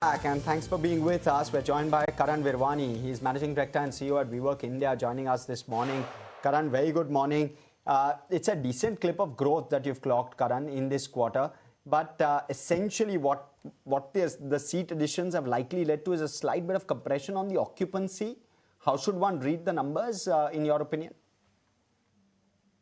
Back and thanks for being with us. We're joined by Karan Virwani. He's Managing Director and CEO at WeWork India, joining us this morning. Karan, very good morning. It's a decent clip of growth that you've clocked, Karan, in this quarter. But essentially, what the seat additions have likely led to is a slight bit of compression on the occupancy. How should one read the numbers, in your opinion?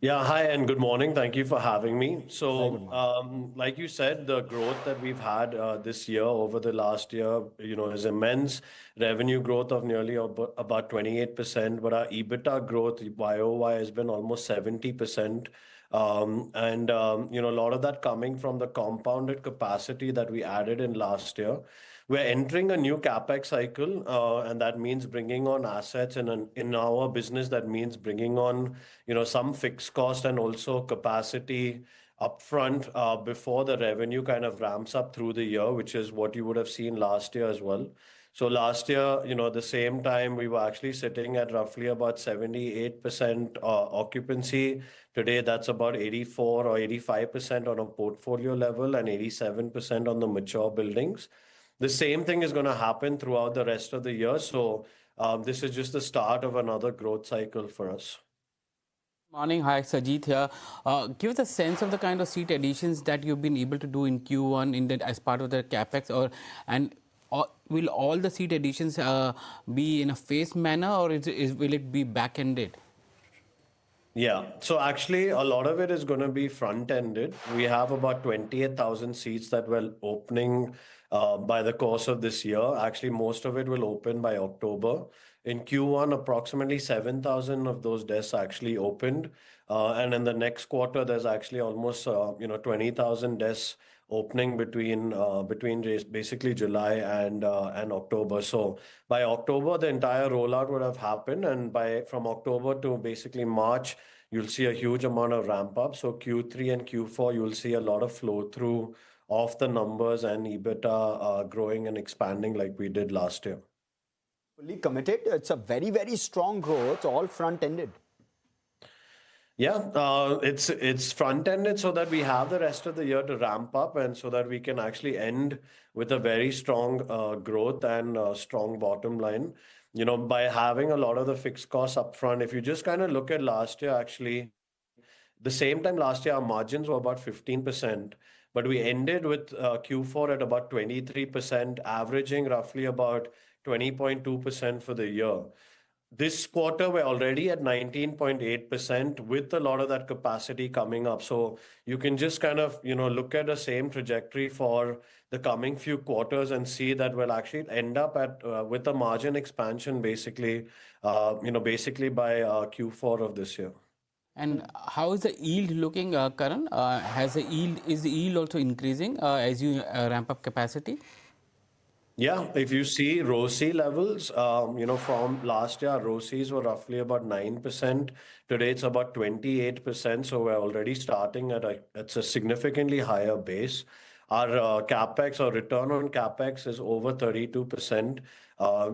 Yeah, hi and good morning. Thank you for having me. Very good Like you said, the growth that we've had this year over the last year, is immense. Revenue growth of nearly about 28%, but our EBITDA growth YOY has been almost 70%. A lot of that coming from the compounded capacity that we added in last year. We're entering a new CapEx cycle, and that means bringing on assets in our business. That means bringing on, some fixed cost and also capacity upfront before the revenue kind of ramps up through the year, which is what you would have seen last year as well. So last year, the same time we were actually sitting at roughly about 78% occupancy. Today, that's about 84 or 85% on a portfolio level and 87% on the mature buildings. The same thing is going to happen throughout the rest of the year. So this is just the start of another growth cycle for us. Morning, hi Sajid here. Give us a sense of the kind of seat additions that you've been able to do in Q1 as part of the capex, will all the seat additions be in a phased manner, or will it be back-ended? Yeah, so actually a lot of it is going to be front-ended. We have about 28,000 seats that we're opening by the course of this year. Actually, most of it will open by October. In Q1, approximately 7,000 of those desks actually opened. And in the next quarter, there's actually almost 20,000 desks opening between basically July and October. So by October, the entire rollout would have happened, and from October to basically March, you'll see a huge amount of ramp up. So Q3 and Q4, you'll see a lot of flow through of the numbers and EBITDA growing and expanding like we did last year. Fully committed. It's a very, very strong growth, all front-ended. Yeah, it's front-ended so that we have the rest of the year to ramp up and so that we can actually end with a very strong growth and strong bottom line. By having a lot of the fixed costs up front, if you just kind of look at last year, actually, the same time last year, our margins were about 15%, but we ended with Q4 at about 23%, averaging roughly about 20.2% for the year. This quarter, we're already at 19.8% with a lot of that capacity coming up. So you can just kind of, look at the same trajectory for the coming few quarters and see that we'll actually end up with a margin expansion basically by Q4 of this year. And how is the yield looking, Karan? Is the yield also increasing as you ramp up capacity? Yeah, if you see ROCE levels, from last year, ROCEs were roughly about 9%. Today, it's about 28%. So we're already starting it's a significantly higher base. Our capex or return on capex is over 32%,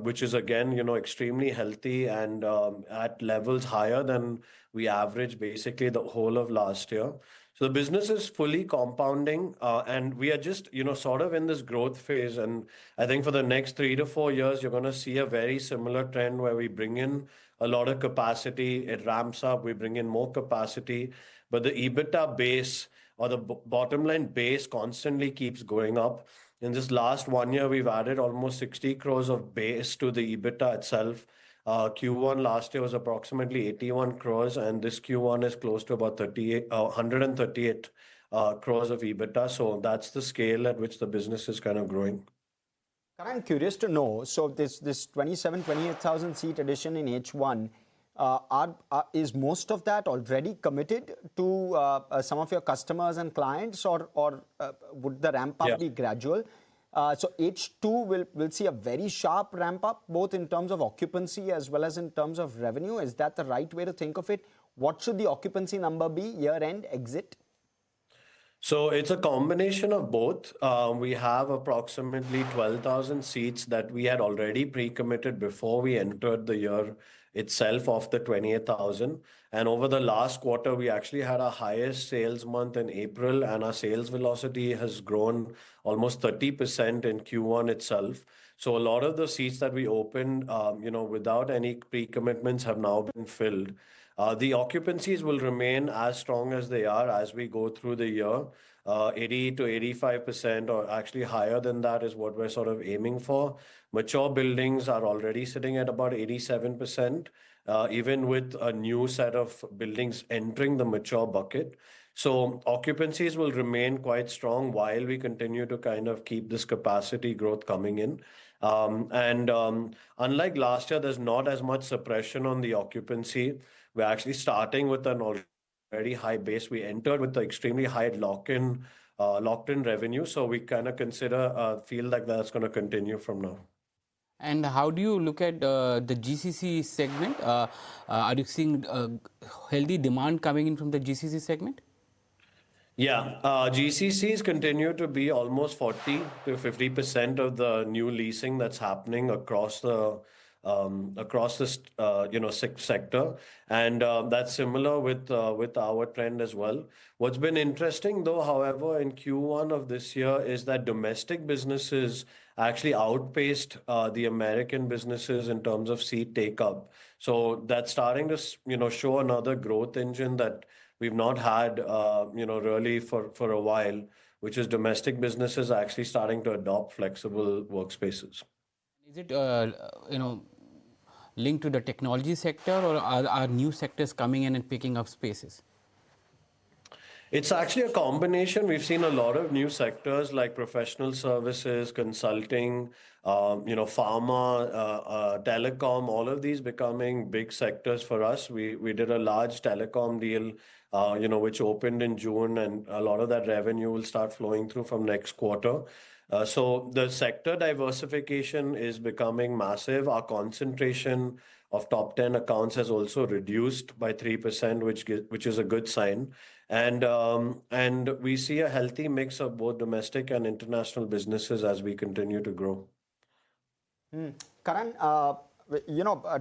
which is again, extremely healthy and at levels higher than we averaged basically the whole of last year. So the business is fully compounding, and we are just, sort of in this growth phase. And I think for the next 3 to 4 years, you're going to see a very similar trend where we bring in a lot of capacity, it ramps up, we bring in more capacity, but the EBITDA base or the bottom line base constantly keeps going up. In this last 1 year, we've added almost 60 crores of base to the EBITDA itself. Q1 last year was approximately 81 crores, and this Q1 is close to about 138 crores of EBITDA. So that's the scale at which the business is kind of growing. I'm curious to know, so this 28,000 seat addition in H1, is most of that already committed to some of your customers and clients, or would the ramp up be gradual? So H2 will see a very sharp ramp up, both in terms of occupancy as well as in terms of revenue. Is that the right way to think of it? What should the occupancy number be, year-end, exit? So it's a combination of both. We have approximately 12,000 seats that we had already pre-committed before we entered the year itself of the 28,000. And over the last quarter, we actually had our highest sales month in April, and our sales velocity has grown almost 30% in Q1 itself. So a lot of the seats that we opened, without any pre-commitments have now been filled. The occupancies will remain as strong as they are as we go through the year. 80 to 85%, or actually higher than that, is what we're sort of aiming for. Mature buildings are already sitting at about 87%, even with a new set of buildings entering the mature bucket. So occupancies will remain quite strong while we continue to kind of keep this capacity growth coming in. Unlike last year, there's not as much suppression on the occupancy. We're actually starting with an already high base. We entered with the extremely high locked in revenue. So we kind of feel like that's going to continue from now. And how do you look at the GCC segment? Are you seeing healthy demand coming in from the GCC segment? Yeah, GCCs continue to be almost 40 to 50% of the new leasing that's happening across this sector, and that's similar with our trend as well. What's been interesting, though, however, in Q1 of this year is that domestic businesses actually outpaced the American businesses in terms of seat take up. So that's starting to show another growth engine that we've not had, really for a while, which is domestic businesses actually starting to adopt flexible workspaces. Is it, linked to the technology sector, or are new sectors coming in and picking up spaces? It's actually a combination. We've seen a lot of new sectors like professional services, consulting, pharma, telecom, all of these becoming big sectors for us. We did a large telecom deal, which opened in June, and a lot of that revenue will start flowing through from next quarter. So the sector diversification is becoming massive. Our concentration of top 10 accounts has also reduced by 3%, which is a good sign. And we see a healthy mix of both domestic and international businesses as we continue to grow. Karan,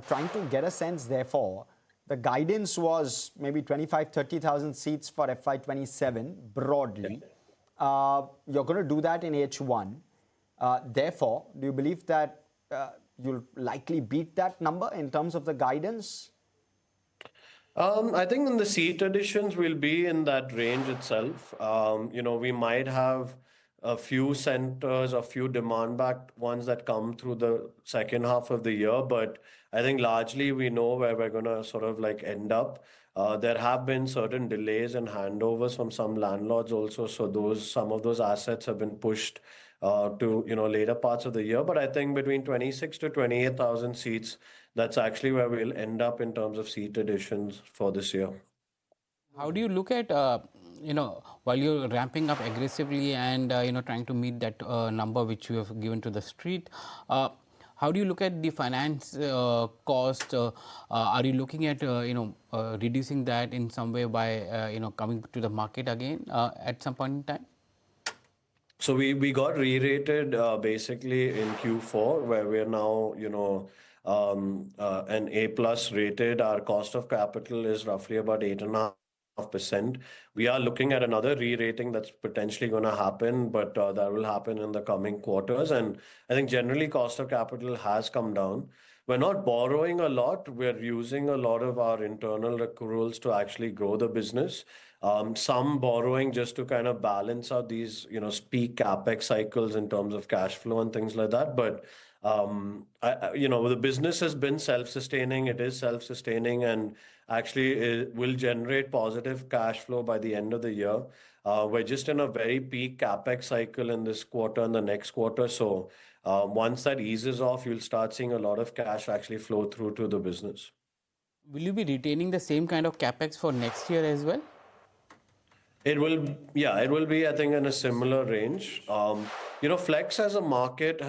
trying to get a sense, therefore, the guidance was maybe 25,000-30,000 seats for FY27 broadly. You're going to do that in H1. Therefore, do you believe that you'll likely beat that number in terms of the guidance? I think in the seat additions, we'll be in that range itself. We might have a few centers, a few demand-backed ones that come through the second half of the year, but I think largely we know where we're going to sort of like end up. There have been certain delays and handovers from some landlords also, so some of those assets have been pushed to later parts of the year. But I think between 26 to 28,000 seats, that's actually where we'll end up in terms of seat additions for this year. How do you look at, while you're ramping up aggressively and, trying to meet that number which you have given to the street, how do you look at the finance cost? Are you looking at, reducing that in some way by, coming to the market again at some point in time? So we got re-rated basically in Q4, where we're now, an A plus rated. Our cost of capital is roughly about 8.5%. We are looking at another re-rating that's potentially going to happen, but that will happen in the coming quarters. And I think generally cost of capital has come down. We're not borrowing a lot. We're using a lot of our internal accruals to actually grow the business. Some borrowing just to kind of balance out these, peak capex cycles in terms of cash flow and things like that. But the business has been self-sustaining. It is self-sustaining, and actually it will generate positive cash flow by the end of the year. We're just in a very peak capex cycle in this quarter and the next quarter. So once that eases off, you'll start seeing a lot of cash actually flow through to the business. Will you be retaining the same kind of capex for next year as well? It will be, I think, in a similar range. Flex as a market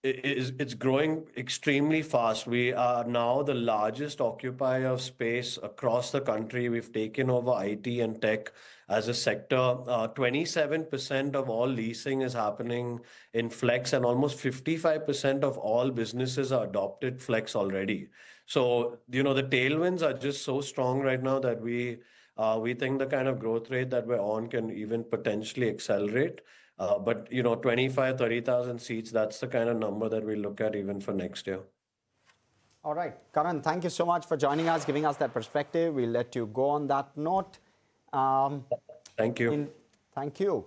it's growing extremely fast. We are now the largest occupier of space across the country. We've taken over IT and tech as a sector. 27% of all leasing is happening in flex, and almost 55% of all businesses are adopted flex already. So, the tailwinds are just so strong right now that we think the kind of growth rate that we're on can even potentially accelerate. But 25, 30,000 seats, that's the kind of number that we look at even for next year. All right, Karan, thank you so much for joining us, giving us that perspective. We'll let you go on that note. Thank you. Thank you.